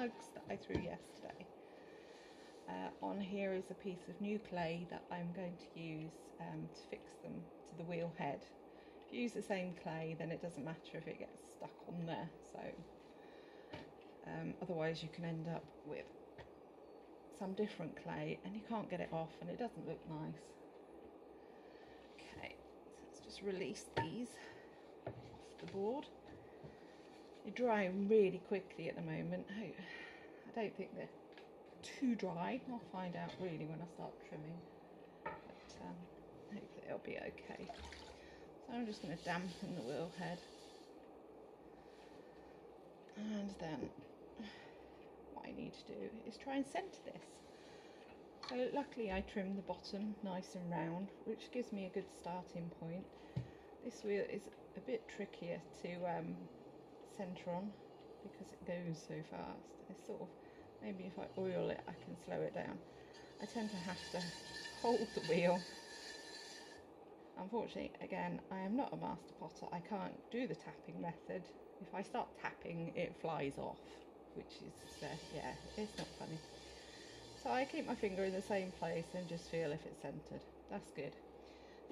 mugs that I threw yesterday. On here is a piece of new clay that I'm going to use to fix them to the wheel head. If you use the same clay, then it doesn't matter if it gets stuck on there, so otherwise you can end up with some different clay and you can't get it off and it doesn't look nice. Okay, so let's just release these off the board. They're drying really quickly at the moment. I don't think they're too dry. I'll find out really when I start trimming, but hopefully it'll be okay. So I'm just going to dampen the wheel head, and then what I need to do is try and centre this. So luckily I trimmed the bottom nice and round, which gives me a good starting point. This wheel is a bit trickier to centre on because it goes so fast. It's sort of, maybe if I oil it I can slow it down. I tend to have to hold the wheel. Unfortunately, again, I am not a master potter. I can't do the tapping method. If I start tapping, it flies off, which is, yeah, it's not funny. So I keep my finger in the same place and just feel if it's centered. That's good.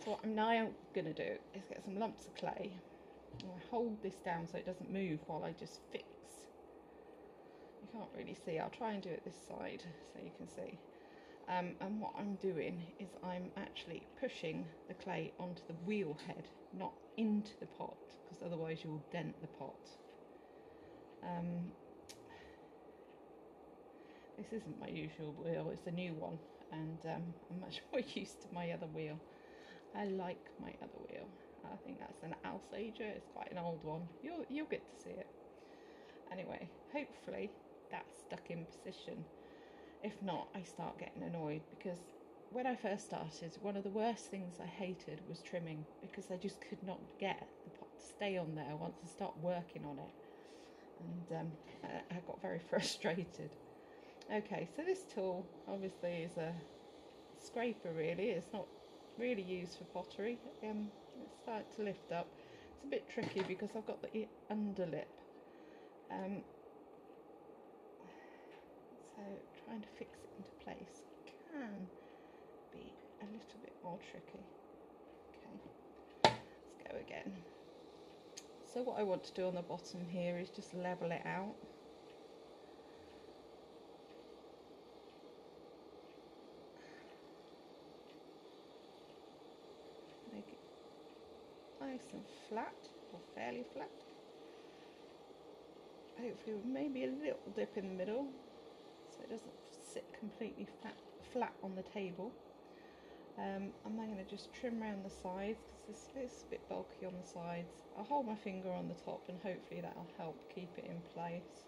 So what I'm now going to do is get some lumps of clay. And I hold this down so it doesn't move while I just fix. You can't really see. I'll try and do it this side so you can see. And what I'm doing is I'm actually pushing the clay onto the wheel head, not into the pot, because otherwise you'll dent the pot. This isn't my usual wheel, it's a new one, and I'm much more used to my other wheel. I like my other wheel. I think that's an Alsager. It's quite an old one. You'll get to see it. Anyway, hopefully that's stuck in position. If not, I start getting annoyed, because when I first started, one of the worst things I hated was trimming, because I just could not get the pot to stay on there once I start working on it, and I got very frustrated. Okay, so this tool obviously is a scraper really. It's not really used for pottery. It's starting to lift up. It's a bit tricky because I've got the underlip. So trying to fix it into place can be a little bit more tricky. Okay, let's go again. So what I want to do on the bottom here is just level it out. Make it nice and flat, or fairly flat. Hopefully with maybe a little dip in the middle, so it doesn't sit completely flat on the table. I'm then going to just trim around the sides, because this is a bit bulky on the sides. I'll hold my finger on the top and hopefully that'll help keep it in place.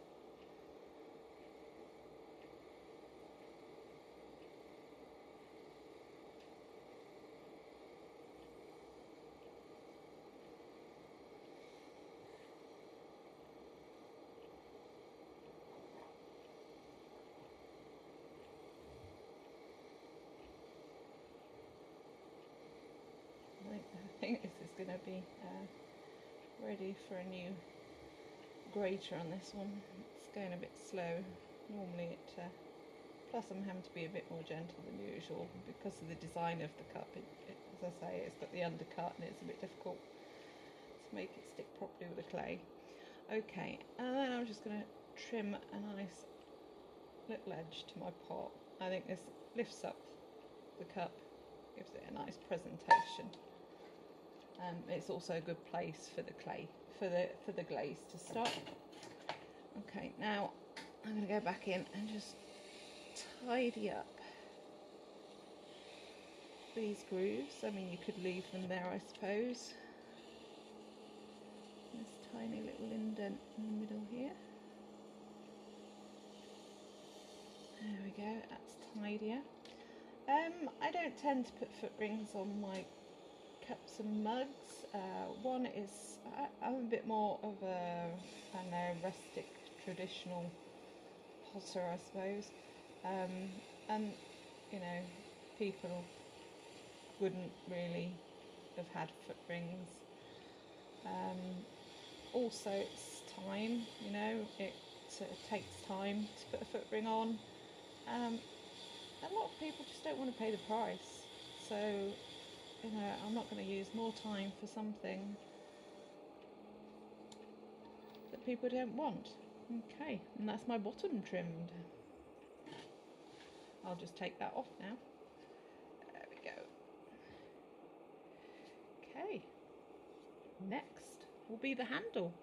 I think this is going to be ready for a new grater on this one. It's going a bit slow. Normally it, plus I'm having to be a bit more gentle than usual because of the design of the cup. As I say, it's got the undercut and it's a bit difficult to make it stick properly with the clay. Okay, and then I'm just going to trim a nice little edge to my pot. I think this lifts up the cup, gives it a nice presentation. It's also a good place for the clay, for the glaze to stop. Okay, now I'm going to go back in and just tidy up these grooves. I mean, you could leave them there, I suppose. This tiny little indent in the middle here. There we go, that's tidier. I don't tend to put foot rings on my cups and mugs. One is, I'm a bit more of a, I don't know, rustic, traditional potter, I suppose. And, you know, people wouldn't really have had foot rings. Also, it's time, you know, it takes time to put a foot ring on. A lot of people just don't want to pay the price, so you know, I'm not going to use more time for something that people don't want. Okay, and that's my bottom trimmed. I'll just take that off now. There we go. Okay, next will be the handle.